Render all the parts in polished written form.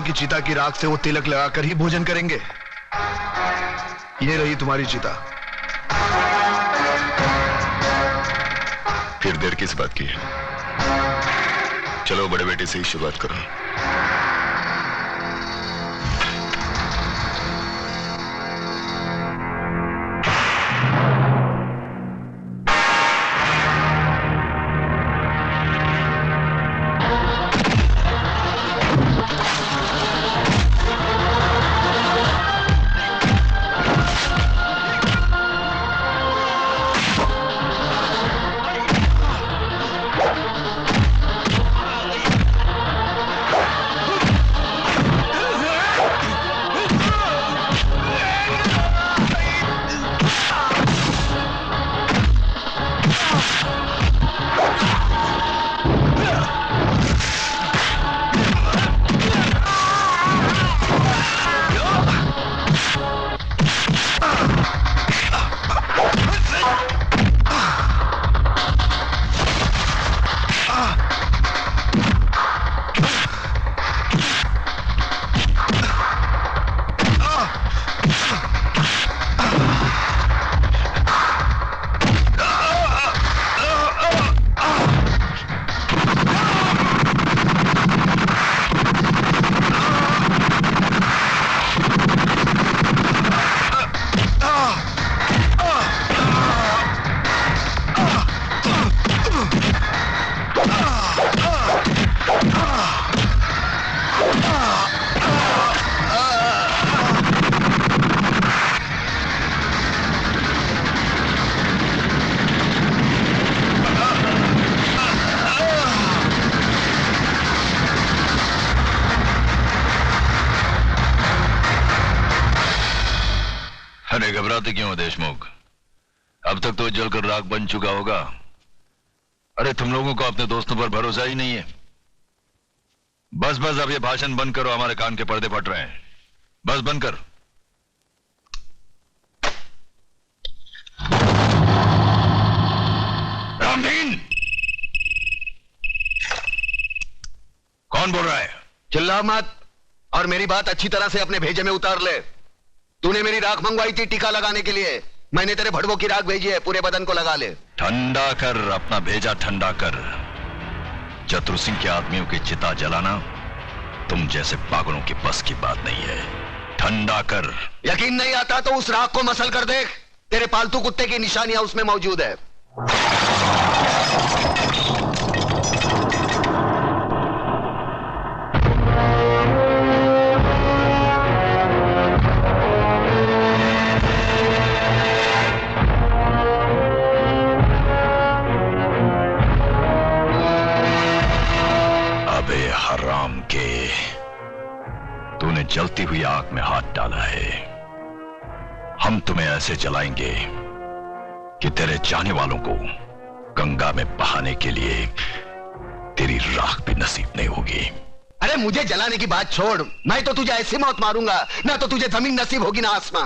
की चिता की राख से वो तिलक लगाकर ही भोजन करेंगे। ये रही तुम्हारी चिता। फिर देर किस बात की है? चलो बड़े बेटे से ही शुरुआत करो। अरे घबराते क्यों हो देशमुख? अब तक तो जलकर राख बन चुका होगा। अरे तुम लोगों को अपने दोस्तों पर भरोसा ही नहीं है। बस बस अब ये भाषण बंद करो, हमारे कान के पर्दे फट रहे हैं। बस बंद कर। रामदीन, कौन बोल रहा है? चिल्ला मत और मेरी बात अच्छी तरह से अपने भेजे में उतार ले। तूने मेरी राख मंगवाई थी टीका लगाने के लिए, मैंने तेरे भड़वों की राख भेजी है, पूरे बदन को लगा ले। ठंडा कर, अपना भेजा ठंडा कर। चतुर सिंह के आदमियों की चिता जलाना तुम जैसे पागलों की बस की बात नहीं है। ठंडा कर। यकीन नहीं आता तो उस राख को मसल कर देख, तेरे पालतू कुत्ते की निशानियां उसमें मौजूद है। हराम के, तूने जलती हुई आग में हाथ डाला है। हम तुम्हें ऐसे जलाएंगे कि तेरे चाहने वालों को गंगा में बहाने के लिए तेरी राख भी नसीब नहीं होगी। अरे मुझे जलाने की बात छोड़, मैं तो तुझे ऐसी मौत मारूंगा ना तो तुझे जमीन नसीब होगी ना आसमां।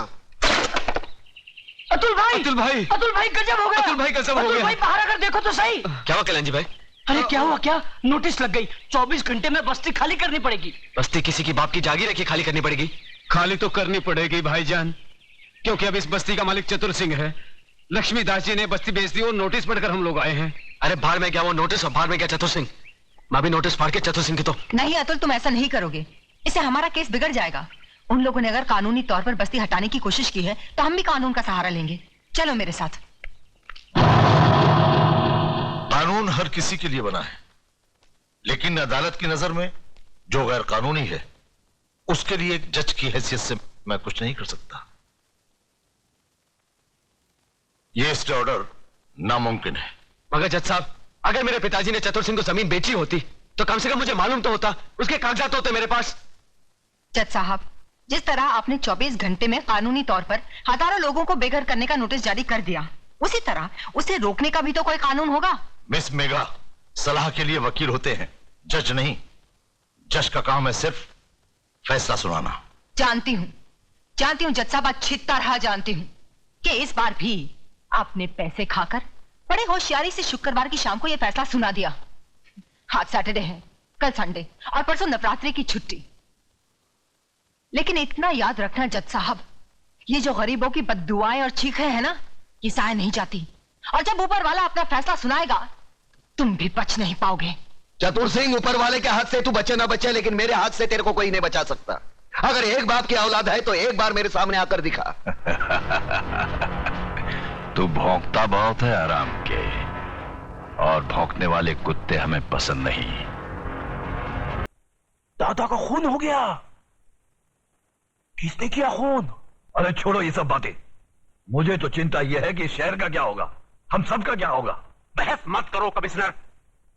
अतुल भाई, अतुल भाई, अतुल भाई गजब हो गया। अतुल भाई गजब हो गया। अतुल भाई बाहर आकर देखो तो सही। क्या हुआ कल्याण जी भाई? अरे क्या हुआ? क्या नोटिस लग गई, 24 घंटे में बस्ती खाली करनी पड़ेगी। बस्ती किसी की बाप की जागीर है कि खाली करनी पड़ेगी? खाली तो करनी पड़ेगी भाईजान, क्योंकि अब इस बस्ती का मालिक चतुर सिंह है। लक्ष्मीदास जी ने बस्ती बेच दी और नोटिस पढ़कर हम लोग आए हैं। अरे बाहर में क्या वो नोटिस और बाहर में क्या चतुर सिंह? मैं भी नोटिस फाड़ के चतुर सिंह की तो। नहीं अतुल, तुम ऐसा नहीं करोगे, इससे हमारा केस बिगड़ जाएगा। उन लोगों ने अगर कानूनी तौर पर बस्ती हटाने की कोशिश की है तो हम भी कानून का सहारा लेंगे। चलो मेरे साथ। कानून हर किसी के लिए बना है, लेकिन अदालत की नजर में जो गैर कानूनी है उसके लिए एक जज की हैसियत से मैं कुछ नहीं कर सकता। यह स्टे ऑर्डर नामुमकिन है। मगर जज साहब, अगर मेरे पिताजी ने चतुर सिंह को जमीन बेची होती तो कम से कम मुझे मालूम तो होता, उसके कागजात होते मेरे पास। जज साहब, जिस तरह आपने 24 घंटे में कानूनी तौर पर हजारों लोगों को बेघर करने का नोटिस जारी कर दिया, उसी तरह उसे रोकने का भी तो कोई कानून होगा। मिस मेघा, सलाह के लिए वकील होते हैं, जज नहीं। जज का काम है सिर्फ फैसला सुनाना। जानती हूँ जज साहब, अच्छी तरह जानती हूँ कि इस बार भी आपने पैसे खाकर बड़े होशियारी से शुक्रवार की शाम को यह फैसला सुना दिया। आज सैटरडे है, कल संडे और परसों नवरात्रि की छुट्टी। लेकिन इतना याद रखना जज साहब, ये जो गरीबों की बद्दुआएं और चीखें हैं ना, ये साए नहीं जाती। और जब ऊपर वाला अपना फैसला सुनाएगा, तुम भी बच नहीं पाओगे। चतुर सिंह, ऊपर वाले के हाथ से तू बचे ना बचे, लेकिन मेरे हाथ से तेरे को कोई नहीं बचा सकता। अगर एक बाप की औलाद है तो एक बार मेरे सामने आकर दिखा। तू भौंकता बहुत है आराम के, और भौंकने वाले कुत्ते हमें पसंद नहीं। दादा का खून हो गया। किसने किया खून? अरे छोड़ो ये सब बातें, मुझे तो चिंता यह है कि शहर का क्या होगा, हम सब का क्या होगा। बहस मत करो कमिश्नर।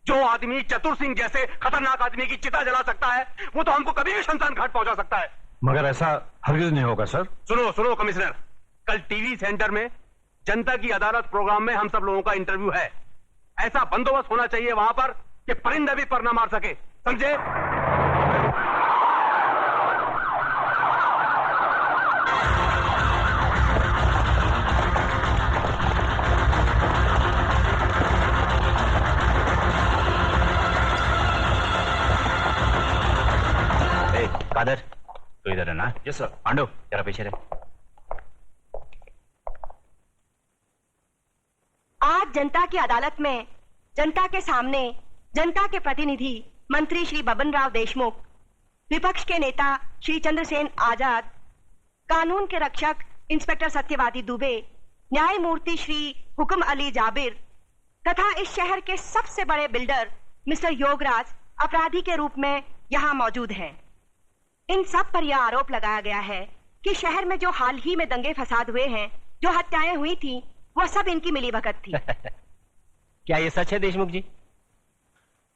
जो आदमी चतुर सिंह जैसे खतरनाक आदमी की चिता जला सकता है, वो तो हमको कभी भी शमशान घाट पहुंचा सकता है। मगर ऐसा हरगिज नहीं होगा सर। सुनो सुनो कमिश्नर, कल टीवी सेंटर में जनता की अदालत प्रोग्राम में हम सब लोगों का इंटरव्यू है। ऐसा बंदोबस्त होना चाहिए वहां पर कि परिंदे भी पर ना मार सके, समझे? कादर, तो इधर है ना? Yes sir. पांडु, जरा पीछे रहे। आज जनता की अदालत में जनता के सामने जनता के प्रतिनिधि मंत्री श्री बबन राव देशमुख, विपक्ष के नेता श्री चंद्रसेन आजाद, कानून के रक्षक इंस्पेक्टर सत्यवादी दुबे, न्यायमूर्ति श्री हुक्म अली जाबिर तथा इस शहर के सबसे बड़े बिल्डर मिस्टर योगराज अपराधी के रूप में यहाँ मौजूद हैं। इन सब पर यह आरोप लगाया गया है कि शहर में जो हाल ही में दंगे फसाद हुए हैं, जो हत्याएं हुई थी, वह सब इनकी मिलीभगत थी। क्या ये सच है देशमुख जी?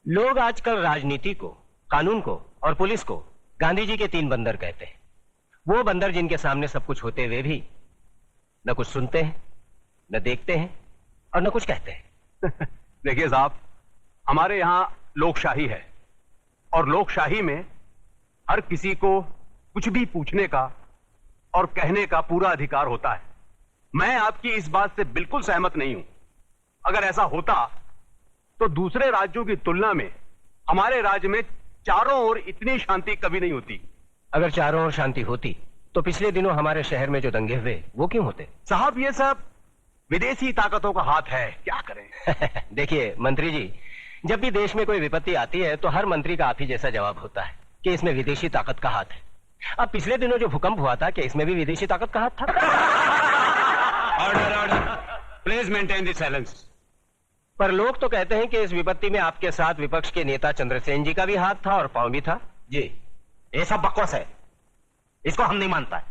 लोग आजकल राजनीति को, कानून को और पुलिस को गांधी जी के 3 बंदर कहते हैं। वो बंदर जिनके सामने सब कुछ होते हुए भी न कुछ सुनते हैं, न देखते हैं और न कुछ कहते हैं। देखिए साहब, हमारे यहां लोकशाही है और लोकशाही में हर किसी को कुछ भी पूछने का और कहने का पूरा अधिकार होता है। मैं आपकी इस बात से बिल्कुल सहमत नहीं हूं। अगर ऐसा होता तो दूसरे राज्यों की तुलना में हमारे राज्य में चारों ओर इतनी शांति कभी नहीं होती। अगर चारों ओर शांति होती तो पिछले दिनों हमारे शहर में जो दंगे हुए वो क्यों होते? साहब, ये सब विदेशी ताकतों का हाथ है, क्या करें? देखिए मंत्री जी, जब भी देश में कोई विपत्ति आती है तो हर मंत्री का आप ही जैसा जवाब होता है कि इसमें विदेशी ताकत का हाथ है। अब पिछले दिनों जो भूकंप हुआ था, क्या इसमें भी विदेशी ताकत का हाथ था? Order order, please maintain the silence. पर लोग तो कहते हैं कि इस विपत्ति में आपके साथ विपक्ष के नेता चंद्रसेन जी का भी हाथ था और पांव भी था। जी, ये सब बकवास है, इसको हम नहीं मानता है।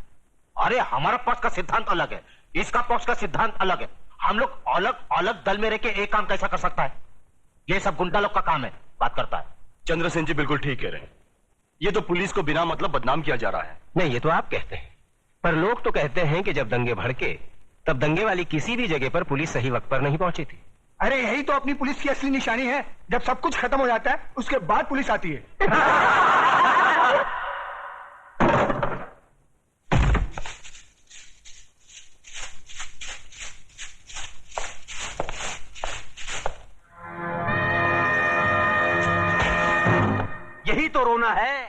अरे हमारा पक्ष का सिद्धांत अलग है, इसका पक्ष का सिद्धांत अलग है। हम लोग अलग अलग दल में रह के एक काम कैसा कर सकता है? ये सब गुंडा लोग का काम है, बात करता है। चंद्रसेन जी बिल्कुल ठीक कह रहे हैं, ये तो पुलिस को बिना मतलब बदनाम किया जा रहा है। नहीं, ये तो आप कहते हैं, पर लोग तो कहते हैं कि जब दंगे भड़के तब दंगे वाली किसी भी जगह पर पुलिस सही वक्त पर नहीं पहुंची थी। अरे यही तो अपनी पुलिस की असली निशानी है। जब सब कुछ खत्म हो जाता है उसके बाद पुलिस आती है। यही तो रोना है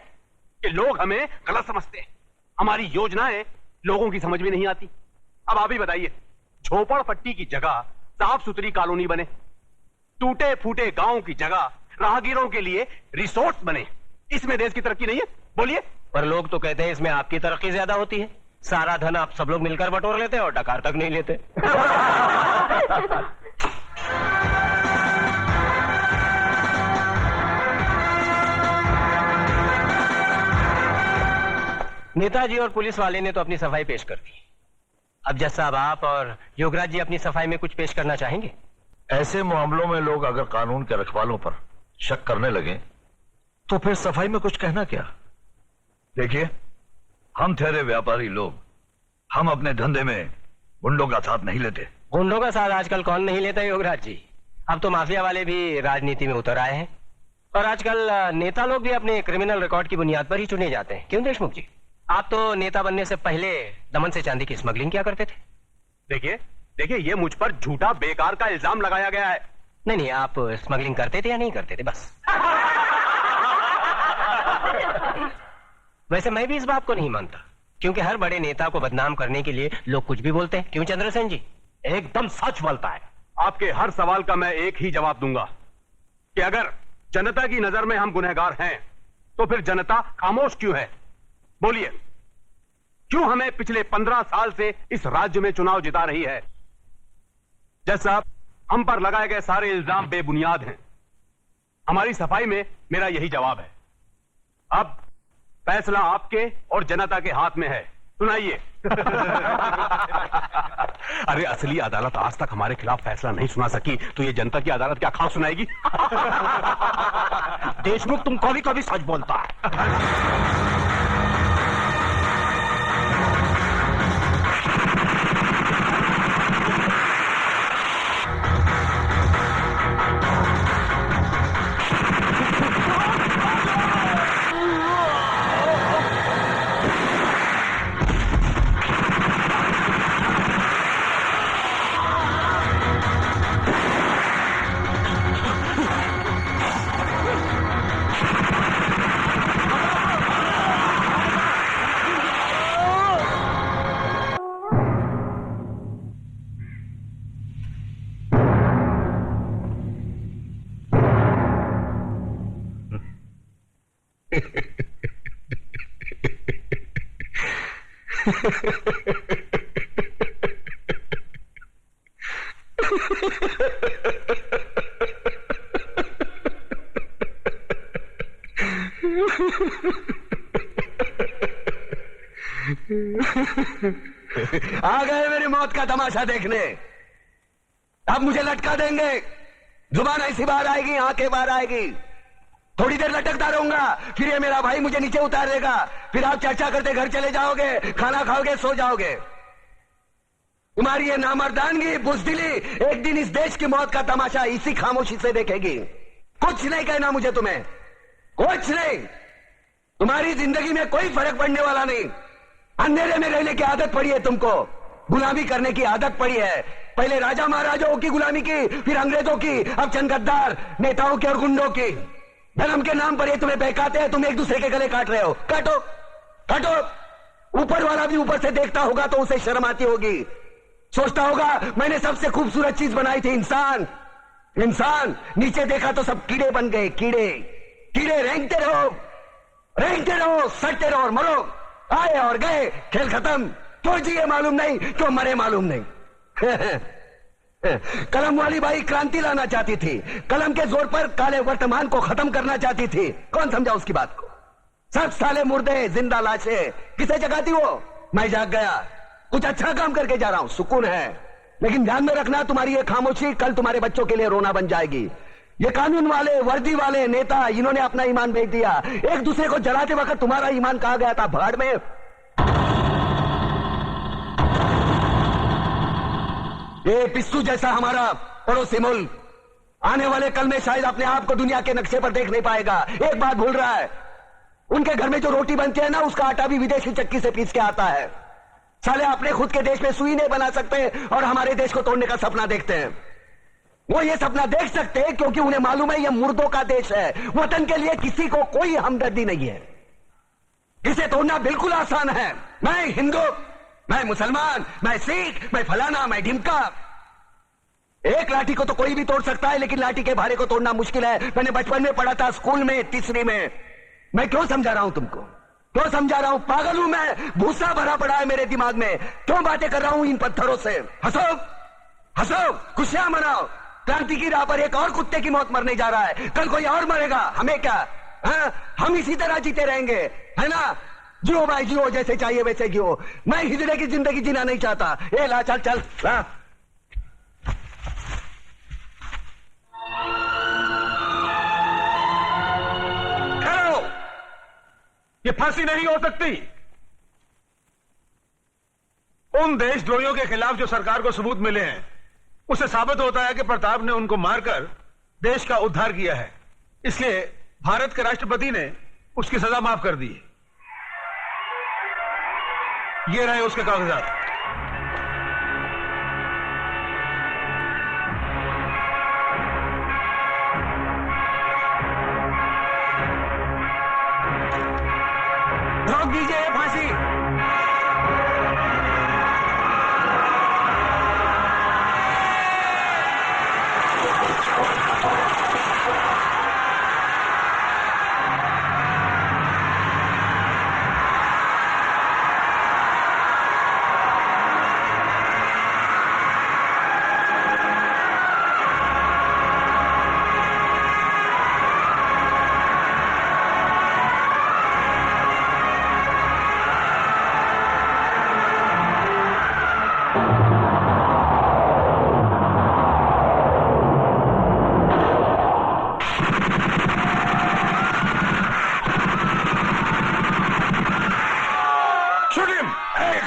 कि लोग हमें गलत समझते हैं। हमारी योजनाएं लोगों की समझ में नहीं आती। अब आप ही बताइए, झोपड़पट्टी की जगह साफ सुथरी कॉलोनी बने, टूटे फूटे गांव की जगह राहगीरों के लिए रिसोर्ट बने, इसमें देश की तरक्की नहीं है? बोलिए। पर लोग तो कहते हैं इसमें आपकी तरक्की ज्यादा होती है। सारा धन आप सब लोग मिलकर बटोर लेते हैं और डकार तक नहीं लेते। नेताजी और पुलिस वाले ने तो अपनी सफाई पेश कर दी। अब जज साहब, आप और योगराज जी अपनी सफाई में कुछ पेश करना चाहेंगे? ऐसे मामलों में लोग अगर कानून के रखवालों पर शक करने लगे तो फिर सफाई में कुछ कहना क्या? देखिए, हम ठहरे व्यापारी लोग, हम अपने धंधे में गुंडों का साथ नहीं लेते। गुंडों का साथ आजकल कौन नहीं लेता योगराज जी? अब तो माफिया वाले भी राजनीति में उतर आए हैं और आजकल नेता लोग भी अपने क्रिमिनल रिकॉर्ड की बुनियाद पर ही चुने जाते हैं। क्यों देशमुख जी, आप तो नेता बनने से पहले दमन से चांदी की स्मगलिंग किया करते थे। देखिए देखिए, ये मुझ पर झूठा बेकार का इल्जाम लगाया गया है। नहीं नहीं, आप स्मगलिंग करते थे या नहीं करते थे? बस वैसे मैं भी इस बात को नहीं मानता, क्योंकि हर बड़े नेता को बदनाम करने के लिए लोग कुछ भी बोलते हैं। क्यों चंद्रसेन जी? एकदम सच बोलता है। आपके हर सवाल का मैं एक ही जवाब दूंगा कि अगर जनता की नजर में हम गुनहगार हैं तो फिर जनता खामोश क्यों है? बोलिए, क्यों हमें पिछले 15 साल से इस राज्य में चुनाव जिता रही है? जज साहब, हम पर लगाए गए सारे इल्जाम बेबुनियाद हैं। हमारी सफाई में मेरा यही जवाब है। अब फैसला आपके और जनता के हाथ में है। सुनाइए। अरे असली अदालत आज तक हमारे खिलाफ फैसला नहीं सुना सकी तो ये जनता की अदालत क्या खास सुनाएगी? देशमुख तुम कभी कभी सच बोलता है। आ गए मेरी मौत का तमाशा देखने। अब मुझे लटका देंगे, जुबान ऐसी बाहर आएगी, आंखें बाहर आएगी। थोड़ी देर लटकता रहूंगा, फिर ये मेरा भाई मुझे नीचे उतार देगा, फिर आप चर्चा करते घर चले जाओगे, खाना खाओगे, सो जाओगे। तुम्हारी ये नामर्दानगी, बुज़दिली एक दिन इस देश की मौत का तमाशा इसी खामोशी से देखेगी। कुछ नहीं कहना मुझे तुम्हें, कुछ नहीं। तुम्हारी जिंदगी में कोई फर्क पड़ने वाला नहीं। अंधेरे में रहने की आदत पड़ी है तुमको, गुलामी करने की आदत पड़ी है। पहले राजा महाराजाओं की गुलामी की, फिर अंग्रेजों की, अब चंद गद्दार नेताओं की और गुंडों की। धर्म के नाम पर ये तुम्हें बहकाते हैं, तुम एक दूसरे के गले काट रहे हो। काटो काटो। ऊपर वाला भी ऊपर से देखता होगा तो उसे शर्म आती होगी, सोचता होगा मैंने सबसे खूबसूरत चीज बनाई थी, इंसान। इंसान नीचे देखा तो सब कीड़े बन गए, कीड़े। कीड़े रेंगते रहो, सटते रहो और मरो। आए और गए, खेल खत्म। क्यों जिए मालूम नहीं, क्यों मरे मालूम नहीं। कलम वाली बाई क्रांति लाना चाहती थी, कलम के जोर पर काले वर्तमान को खत्म करना चाहती थी। कौन समझा उसकी बात को? सब साले मुर्दे, जिंदा लाशें। किसे जगाती वो? मैं जाग गया, कुछ अच्छा काम करके जा रहा हूं, सुकून है। लेकिन ध्यान में रखना, तुम्हारी ये खामोशी कल तुम्हारे बच्चों के लिए रोना बन जाएगी। ये कानून वाले, वर्दी वाले नेता, इन्होंने अपना ईमान बेच दिया। एक दूसरे को जलाते वक्त तुम्हारा ईमान कहा गया था, भाड़ में। ये पिस्सू जैसा हमारा पड़ोसी मुल्क आने वाले कल में शायद अपने आप को दुनिया के नक्शे पर देख नहीं पाएगा। एक बात भूल रहा है, उनके घर में जो रोटी बनती है ना, उसका आटा भी विदेशी चक्की से पीस के आता है। साले अपने खुद के देश में सुई नहीं बना सकते और हमारे देश को तोड़ने का सपना देखते हैं। वो ये सपना देख सकते हैं क्योंकि उन्हें मालूम है ये मुर्दों का देश है। वतन के लिए किसी को कोई हमदर्दी नहीं है। इसे तोड़ना बिल्कुल आसान है। मैं हिंदू, मैं मुसलमान, मैं सिख, मैं फलाना, मैं ढिमका। एक लाठी को तो कोई भी तोड़ सकता है, लेकिन लाठी के भारे को तोड़ना मुश्किल है। मैंने बचपन में पढ़ा था, स्कूल में, तीसरी में। मैं क्यों समझा रहा हूं तुमको, क्यों समझा रहा हूं? पागल हूं मैं, भूसा भरा पड़ा है मेरे दिमाग में। क्यों बातें कर रहा हूं इन पत्थरों से? हंसो हंसो, खुशियां मनाओ। क्रांति की राह पर एक और कुत्ते की मौत मरने जा रहा है, कल कोई और मरेगा। हमें क्या? हम इसी तरह जीते रहेंगे, है ना? जियो भाई जियो, जैसे चाहिए वैसे जियो। मैं हिजड़े की जिंदगी जीना नहीं चाहता। ए ला, चल चल ला। ठहरो, ये फांसी नहीं हो सकती। उन देशद्रोहियों के खिलाफ जो सरकार को सबूत मिले हैं, उससे साबित होता है कि प्रताप ने उनको मारकर देश का उद्धार किया है। इसलिए भारत के राष्ट्रपति ने उसकी सजा माफ कर दी। ये रहे उसके कागजात। ये फांसी।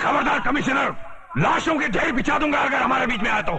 खबरदार कमिश्नर, लाशों के ढेर बिछा दूंगा अगर हमारे बीच में आया तो।